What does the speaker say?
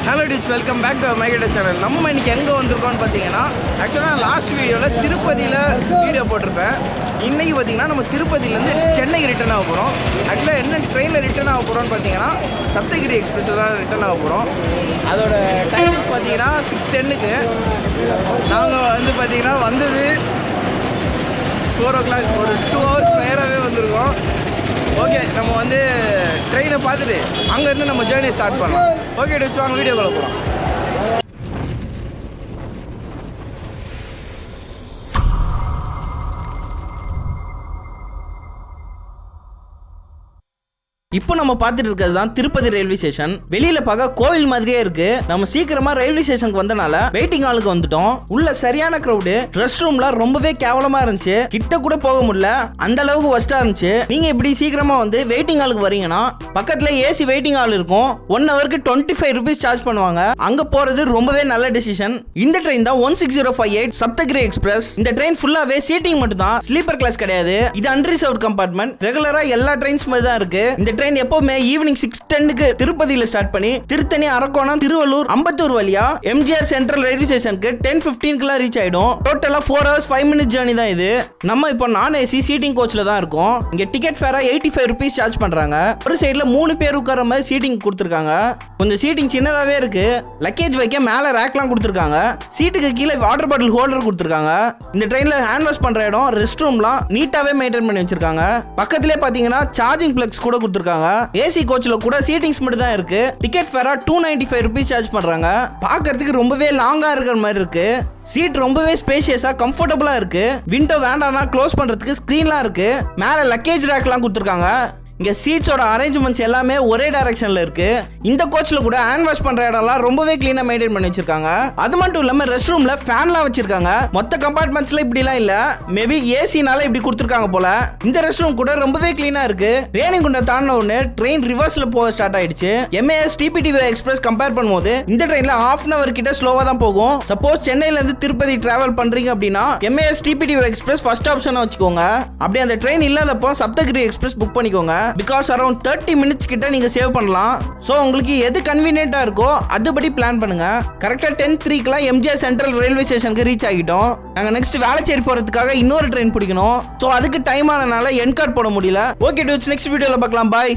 Hello டிச், welcome back to மைகேட்டர் channel. நம்ம இன்றைக்கி எங்கே வந்திருக்கோம்னு பார்த்தீங்கன்னா, ஆக்சுவலாக லாஸ்ட் வீடியோவில் திருப்பதியில் வீடியோ போட்டிருப்பேன். இன்றைக்கி பார்த்தீங்கன்னா நம்ம திருப்பதியிலேருந்து சென்னைக்கு ரிட்டர்ன் ஆக போகிறோம். ஆக்சுவலாக என்ன ட்ரெயினில் ரிட்டர்ன் ஆக போகிறோம்னு பார்த்தீங்கன்னா, சப்தகிரி எக்ஸ்பிரஸில் தான் ரிட்டர்ன் ஆக போகிறோம். அதோட டைம் பார்த்தீங்கன்னா 6:10க்கு. நாங்கள் வந்து பார்த்தீங்கன்னா வந்தது 4 o'clock, ஒரு 2 hours ப்ரையராகவே வந்திருக்கோம். ஓகே, நம்ம வந்து ட்ரெயினை பார்த்துட்டு அங்கேருந்து நம்ம ஜேர்னி ஸ்டார்ட் பண்ணலாம். ஓகே டிச், வாங்க வீடியோக்குள்ள போகிறோம். இப்போ நம்ம பார்த்துட்டு இருக்கிறது தான் திருப்பதி ரயில்வே ஸ்டேஷன். வெளியில பார்க்க கோவில் மாதிரியே இருக்கு. நம்ம சீக்கிரமா ரயில்வே ஸ்டேஷனுக்கு வந்தனால வெயிட்டிங் ஹாலுக்கு வந்துட்டோம். உள்ள சரியான கிரௌடு. ரெஸ்ட் ரூம்ல ரொம்பவே கேவலமா இருந்துச்சு. கிட்ட கூட போக முடியல, அந்த அளவுக்கு வஸ்டா இருந்துச்சு. நீங்க இப்படி சீக்கிரமா வந்து வெயிட்டிங் ஹாலுக்கு வரீங்கன்னா பக்கத்துல ஏசி வெயிட்டிங் ஹால் இருக்கும். 1 ஹவருக்கு 25 rupees சார்ஜ் பண்ணுவாங்க. அங்க போறது ரொம்பவே நல்ல டிசிஷன். இந்த ட்ரெயின் தான் 16058 சப்தகிரி எக்ஸ்பிரஸ். இந்த ட்ரெயின் ஃபுல்லாவே சீட்டிங் மட்டும் தான், ஸ்லீப்பர் கிளாஸ் கிடையாது. இது அன்ரிசர்வ்ட் கம்பார்ட்மெண்ட். ரெகுலரா எல்லா ட்ரெயின்ஸ் மாதிரி தான் இருக்கு. இந்த ட்ரெயின் எப்பவுமே ஈவினிங் 6:10க்கு திருப்பதியில ஸ்டார்ட் பண்ணி திருத்தணி, அரக்கோணம், திருவள்ளூர், அம்பத்தூர் வழியா எம்ஜிஆர் சென்ட்ரல் ரயில்வே ஸ்டேஷனுக்கு 10:15க்குலாம் ரீச் ஆயிடும். டோட்டலா 4 hours 5 minutes ஜர்னி தான் இது. நம்ம இப்போ நான் ஏசி சீட்டிங் கோச்ல தான் இருக்கோம். இங்க டிக்கெட் ஃபேரா 85 rupees சார்ஜ் பண்றாங்க. ஒரு சைடுல 3 பேர் உட்கார மாதிரி சீட்டிங் கொடுத்துருக்காங்க. கொஞ்சம் சீட்டிங் சின்னதாவே இருக்கு. லக்கேஜ் வைக்க மேல ரேக்லாம் கொடுத்துருக்காங்க. சீட்டுக்கு கீழே வாட்டர் பாட்டில் ஹோல்டர் கொடுத்துருக்காங்க. இந்த ட்ரெயின்ல ஹேண்ட் வாஷ் பண்ற இடம், ரெஸ்ட் ரூம்லாம் நீட்டாவே மெயின்டைன் பண்ணி வச்சிருக்காங்க. பக்கத்திலே பாத்தீங்கன்னா சார்ஜிங் பிளக்ஸ் கூட கொடுத்துருக்காங்க. ஏசி கோச்ல கூட சீட்டிங்ஸ் மட்டும் தான் இருக்கு. டிக்கெட் ஃபேரா 295 rupees சார்ஜ் பண்றாங்க. பார்க்கிறதுக்கு ரொம்பவே லாங்கா இருக்கிற மாதிரி இருக்கு. சீட் ரொம்பவே ஸ்பேஷியஸா கம்ஃபர்டபுளா இருக்கு. விண்டோ வேண்டாம்னா க்ளோஸ் பண்றதுக்கு ஸ்கிரீன்லாம் இருக்கு. மேல லக்கேஜ் ரேக்லாம் கொடுத்துருக்காங்க. இங்க சீட்ஸோட அரேஞ்ச்மெண்ட்ஸ் எல்லாமே ஒரே டைரக்ஷன்ல இருக்கு. இந்த கோச்ல கூட ஹேண்ட் வாஷ் பண்ற இடம்லாம் ரொம்பவே கிளீனா மெயின்டைன் பண்ணி வச்சிருக்காங்க. அது மட்டும் இல்லாம ரெஸ்ட் ரூம்ல ஃபேன்லாம் வச்சிருக்காங்க. மொத்த கம்பார்ட்மெண்ட்ஸ்ல இப்படிலாம் இல்ல, மேபி ஏசினால இப்படி கொடுத்துருக்காங்க போல. இந்த ரெஸ்ட் ரூம் கூட ரொம்பவே கிளீனா இருக்கு. ரேணிகுண்டை தாண்டின உடனே ட்ரெயின் ரிவர்ஸ்ல போக ஸ்டார்ட் ஆயிடுச்சு. MAS TPTV எக்ஸ்பிரஸ் கம்பேர் பண்ணும்போது இந்த ட்ரெயின்ல 1/2 hour கிட்ட ஸ்லோவா தான் போகும். சப்போஸ் சென்னையில இருந்து திருப்பதி டிராவல் பண்றீங்க அப்படின்னா MAS TPTV எக்ஸ்பிரஸ் ஃபர்ஸ்ட் ஆப்ஷனா வச்சுக்கோங்க. அப்படி அந்த ட்ரெயின் இல்லாதப்போ சப்தகிரி எக்ஸ்பிரஸ் புக் பண்ணிக்கோங்க. பிகாஸ் அரௌண்ட் 30 minutes கிட்ட நீங்க சேவ் பண்ணலாம். ஸோ உங்களுக்கு எது கன்வீனியன்ட்டா இருக்கோ அதுபடி பிளான் பண்ணுங்க. கரெக்டா 10:03க்குலாம் எம்ஜிஆர் சென்ட்ரல் ரயில்வே ஸ்டேஷனுக்கு ரீச் ஆகிட்டோம். நாங்க நெக்ஸ்ட் வேளச்சேரி போறதுக்காக இன்னொரு ட்ரெயின் பிடிக்கணும். ஸோ அதுக்கு டைம் ஆனனால என் கார்டு போட முடியல. ஓகே டூட்ஸ், நெக்ஸ்ட் வீடியோல பார்க்கலாம். பாய்.